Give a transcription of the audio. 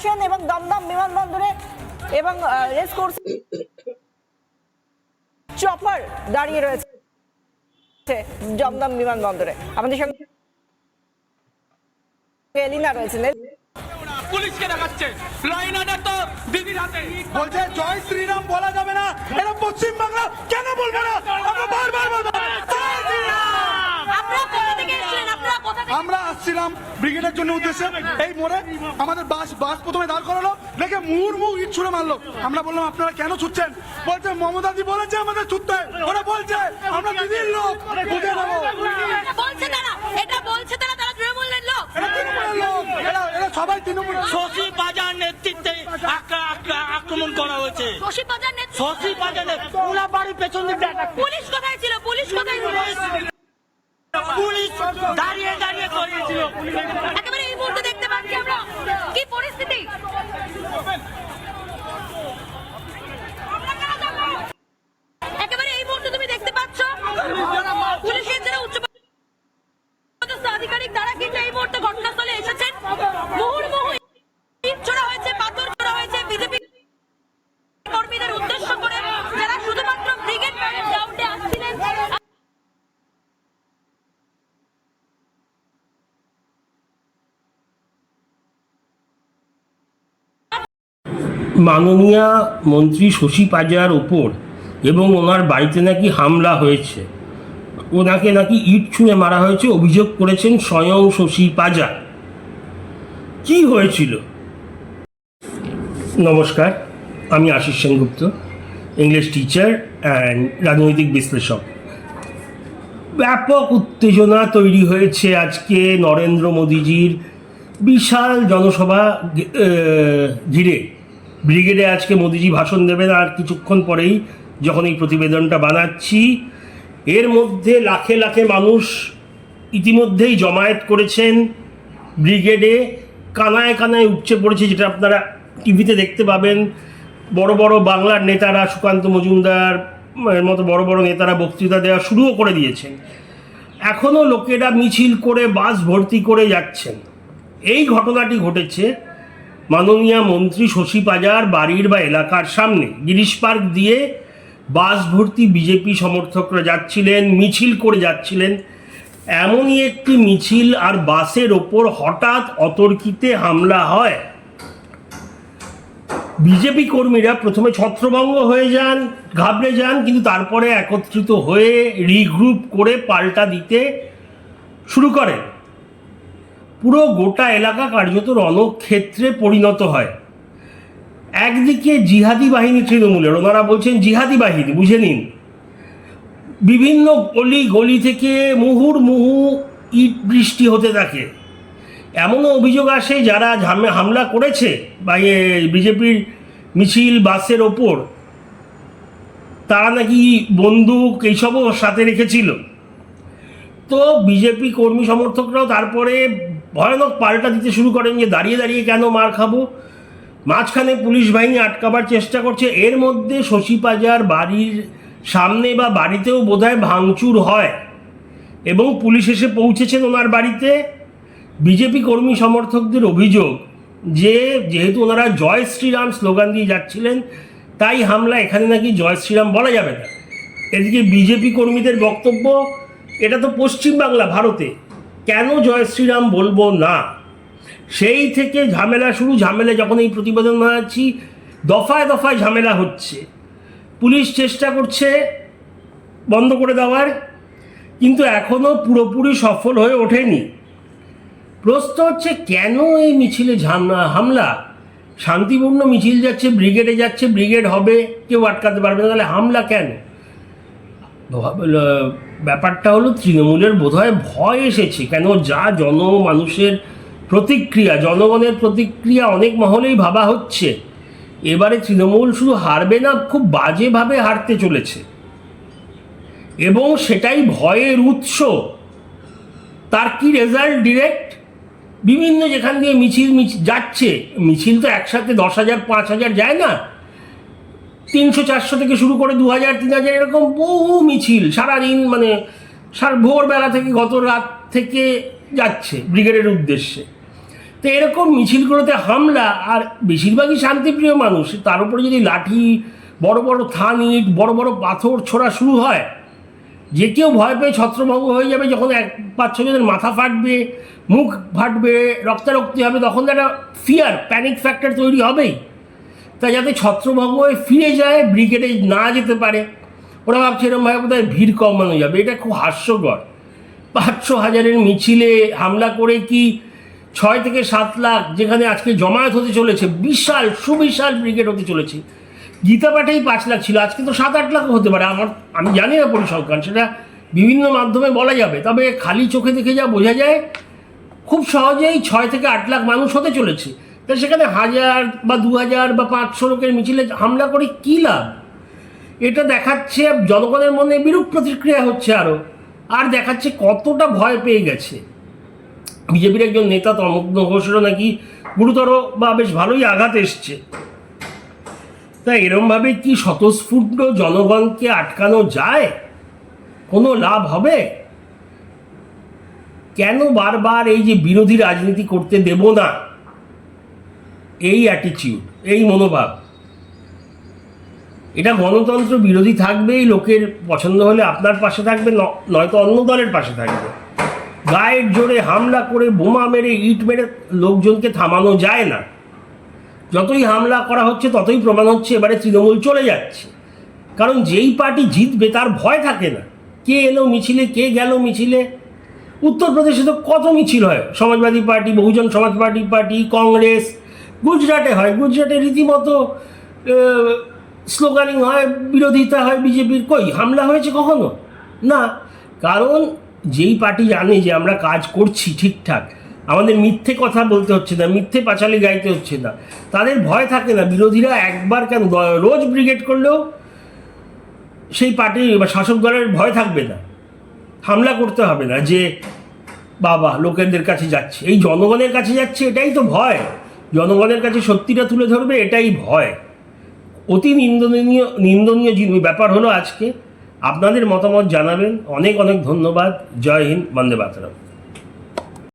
Station এবং দমদম বিমানবন্দরে এবং রেস কোর্স চপার দাঁড়িয়ে রয়েছে দমদম বিমানবন্দরে। আমাদের সঙ্গে এলিনা রয়েছেন। পুলিশকে দেখাচ্ছে লাইনাটা তো দিদির হাতে বলছে জয় শ্রীরাম বলা যাবে না, এটা পশ্চিম বাংলা কেন বলবো না? আমরা বারবার বলবো জয় শ্রীরাম। আমরা আসছিলাম ব্রিগেডের জন্য উদ্দেশ্যে, এই মোড়ে আমাদের বাস প্রথমে দাঁড় করালো, দেখে মুহুর্মুহু ইট ছুঁড়ে মারলো। আমরা বললাম আপনারা কেন ছুটছেন? বলছে মমতাদি বলেছে আমাদের ছুটতে। ওরা বলছে আমরা দিদির লোক, বুঝে নেবো। এরা সবাই তৃণমূল। শশী বাজার নেতৃত্বে আক্রমণ করা হয়েছে। শশী বাজার বাড়ির পেছন দিকে পুলিশ কোথায় ছিল? পুলিশ কোথায় ছিল? পুলিশ দাঁড়িয়ে দাঁড়িয়ে করিয়েছিল। একেবারে এই মুহূর্তে দেখতে পাচ্ছি আমরা কি পরিস্থিতি। একেবারে এই মুহূর্তে তুমি দেখতে পাচ্ছ পুলিশের যারা উচ্চপদস্থ আধিকারিক তারা কিন্তু এই মুহূর্তে ঘটনাস্থলে এসেছেন। মুহুর্মুহু ইট ছোড়া হয়েছে, পাথর ছোড়া হয়েছে বিজেপি কর্মীদের উদ্দেশ্য করে, যারা শুধুমাত্র ব্রিগেড প্যারেড গ্রাউন্ডে আসছিলেন। মাননীয় মন্ত্রী শশী পাজার ওপর এবং ওনার বাড়িতে নাকি হামলা হয়েছে, ওনাকে নাকি ইট ছুঁড়ে মারা হয়েছে, অভিযোগ করেছেন স্বয়ং শশী পাজা। কি হয়েছিল? নমস্কার, আমি Ashish Sengupta, English teacher and রাজনৈতিক বিশ্লেষক। ব্যাপক উত্তেজনা তৈরি হয়েছে আজকে নরেন্দ্র মোদীজির বিশাল জনসভা ঘিরে। ব্রিগেডে আজকে মোদিজি ভাষণ দেবেন আর কিছুক্ষণ পরেই, যখন এই প্রতিবেদনটা বানাচ্ছি। এর মধ্যে লাখে লাখে মানুষ ইতিমধ্যেই জমায়েত করেছেন ব্রিগেডে, কানায় কানায় উপচে পড়েছে, যেটা আপনারা টিভিতে দেখতে পাবেন। বড় বড় বাংলার নেতারা, সুকান্ত মজুমদার মতো বড় বড় নেতারা বক্তৃতা দেওয়া শুরুও করে দিয়েছেন। এখনও লোকেরা মিছিল করে বাস ভর্তি করে যাচ্ছেন। এই ঘটনাটি ঘটেছে মাননীয় মন্ত্রী শশী পাজার বাড়ির বা এলাকার সামনে। গিরিশ পার্ক দিয়ে বাস ভর্তি বিজেপি সমর্থকরা যাচ্ছিলেন, মিছিল করে যাচ্ছিলেন। এমনই একটি মিছিল আর বাসের ওপর হঠাৎ অতর্কিতে হামলা হয়। বিজেপি কর্মীরা প্রথমে ছত্রভঙ্গ হয়ে যান, ঘাবড়ে যান, কিন্তু তারপরে একত্রিত হয়ে রিগ্রুপ করে পাল্টা দিতে শুরু করেন। পুরো গোটা এলাকা কার্যত রণক্ষেত্রে পরিণত হয়। একদিকে জিহাদি বাহিনী তৃণমূলের, ওনারা বলছেন জিহাদি বাহিনী, বুঝে নিন। বিভিন্ন গলি গলি থেকে মুহুর্মুহু ইট বৃষ্টি হতে থাকে। এমনও অভিযোগ আসে যারা হামলা করেছে বা বিজেপির মিছিল বাসের ওপর, তারা নাকি বন্দুক এইসবও সাথে রেখেছিল। তো বিজেপি কর্মী সমর্থকরাও তারপরে ভয়ানক পাল্টা দিতে শুরু করেন যে দাঁড়িয়ে দাঁড়িয়ে কেন মার খাবো। মাঝখানে পুলিশ বাহিনী আটকাবার চেষ্টা করছে। এর মধ্যে শশী পাজার বাড়ির সামনে বা বাড়িতেও বোধহয় ভাঙচুর হয় এবং পুলিশ এসে পৌঁছেছেন ওনার বাড়িতে। বিজেপি কর্মী সমর্থকদের অভিযোগ যে যেহেতু ওনারা জয় শ্রীরাম স্লোগান দিয়ে যাচ্ছিলেন, তাই হামলা। এখানে নাকি জয় শ্রীরাম বলা যাবে না। এদিকে বিজেপি কর্মীদের বক্তব্য, এটা তো পশ্চিমবাংলা, ভারতে, কেন জয় শ্রীরাম বলবো না? সেই থেকে ঝামেলা শুরু। ঝামেলা যখন এই প্রতিবেদন বানাচ্ছি, দফায় দফায় ঝামেলা হচ্ছে। পুলিশ চেষ্টা করছে বন্ধ করে দেওয়ার, কিন্তু এখনও পুরোপুরি সফল হয়ে ওঠেনি। প্রশ্ন হচ্ছে কেন এই মিছিলে হামলা? শান্তিপূর্ণ মিছিল যাচ্ছে, ব্রিগেডে যাচ্ছে, ব্রিগেড হবে, কেউ আটকাতে পারবে না, তাহলে হামলা কেন? ব্যাপারটা হলো তৃণমূলের বোধহয় ভয় এসেছে। কেন যা মানুষের প্রতিক্রিয়া, জনগণের প্রতিক্রিয়া অনেক মহলেই ভাবা হচ্ছে এবারে তৃণমূল শুধু হারবে না, খুব বাজেভাবে হারতে চলেছে, এবং সেটাই ভয়ের উৎস। তার কি রেজাল্ট? ডিরেক্ট বিভিন্ন যেখান দিয়ে মিছিল যাচ্ছে, মিছিল তো একসাথে 10,000 5,000 যায় না, 300-400 থেকে শুরু করে 2,000-3,000 এরকম বহু মিছিল সারাদিন, মানে ভোরবেলা থেকে গত রাত থেকে যাচ্ছে ব্রিগেডের উদ্দেশ্যে। তো তো এরকম মিছিলগুলোতে হামলা, আর বেশিরভাগই শান্তিপ্রিয় মানুষ, তার উপরে যদি লাঠি, বড় বড় থান ইট, বড় বড় পাথর ছোড়া শুরু হয়, যে কেউ ভয় পেয়ে ছত্রভঙ্গ হয়ে যাবে। যখন 5-6 জনের মাথা ফাটবে, মুখ ফাটবে, রক্তারক্তি হবে, তখন তো একটা ফিয়ার, প্যানিক ফ্যাক্টর তৈরি হবেই। তাই যাতে ছত্রভঙ্গ হয়ে ফিরে যায়, ব্রিগেডে না যেতে পারে, ওরা ভাবছে এরকমভাবে বোধহয় ভিড় কমানো যাবে। এটা খুব হাস্যকর। 500,000-এর মিছিলে হামলা করে কি 6 থেকে 7 লাখ, যেখানে আজকে জমায়েত হতে চলেছে, বিশাল সুবিশাল ব্রিগেড হতে চলেছে। গীতা পাঠেই 5 লাখ ছিল, আজকে তো 7-8 লাখ হতে পারে। আমি জানি না পরিসংখ্যান, সেটা বিভিন্ন মাধ্যমে বলা যাবে। তবে খালি চোখে দেখে যা বোঝা যায়, খুব সহজেই 6 থেকে 8 লাখ মানুষ হতে চলেছে। তা সেখানে 1000 বা 2000 বা 500 লোকের মিছিলে হামলা করে কী লাভ? এটা দেখাচ্ছে জনগণের মনে বিরূপ প্রতিক্রিয়া হচ্ছে আরও, আর দেখাচ্ছে কতটা ভয় পেয়ে গেছে। বিজেপির একজন নেতা তমগ্ন ঘোষেরও নাকি গুরুতর বা বেশ ভালোই আঘাত এসছে। তাই এরমভাবে কি স্বতঃস্ফূর্ত জনগণকে আটকানো যায়? কোনো লাভ হবে? কেন বারবার এই যে বিরোধী রাজনীতি করতে দেব না, এই অ্যাটিটিউড, এই মনোভাব, এটা গণতন্ত্র বিরোধী থাকবেই। লোকের পছন্দ হলে আপনার পাশে থাকবে, নয়তো অন্য দলের পাশে থাকবে। গায়ের জোরে হামলা করে, বোমা মেরে, ইট মেরে লোকজনকে থামানো যায় না। যতই হামলা করা হচ্ছে ততই প্রমাণ হচ্ছে এবারে তৃণমূল চলে যাচ্ছে। কারণ যেই পার্টি জিতবে তার ভয় থাকে না। কে এলো মিছিলে, কে গেল মিছিলে। উত্তরপ্রদেশে তো কত মিছিল হয়, সমাজবাদী পার্টি, বহুজন সমাজবাদী পার্টি, কংগ্রেস। গুজরাটে হয়, গুজরাটে রীতিমতো স্লোগানিং হয়, বিরোধিতা হয় বিজেপির। কই হামলা হয়েছে কখনো? না। কারণ যেই পার্টি জানে যে আমরা কাজ করছি ঠিকঠাক, আমাদের মিথ্যে কথা বলতে হচ্ছে না, মিথ্যে পাঁচালি গাইতে হচ্ছে না, তাদের ভয় থাকে না। বিরোধীরা একবার কেন, রোজ ব্রিগেড করলেও সেই পার্টি বা শাসক দলের ভয় থাকবে না, হামলা করতে হবে না যে বাবা লোকেদের কাছে যাচ্ছে। এই জনগণের কাছে যাচ্ছে, এটাই তো ভয়। জনগণের কাছে সত্যিটা তুলে ধরবে, এটাই ভয়। অতি নিন্দনীয় ব্যাপার হলো আজকে। আপনাদের মতামত জানাবেন। অনেক অনেক ধন্যবাদ। জয় হিন্দ, বন্দে মাতরম।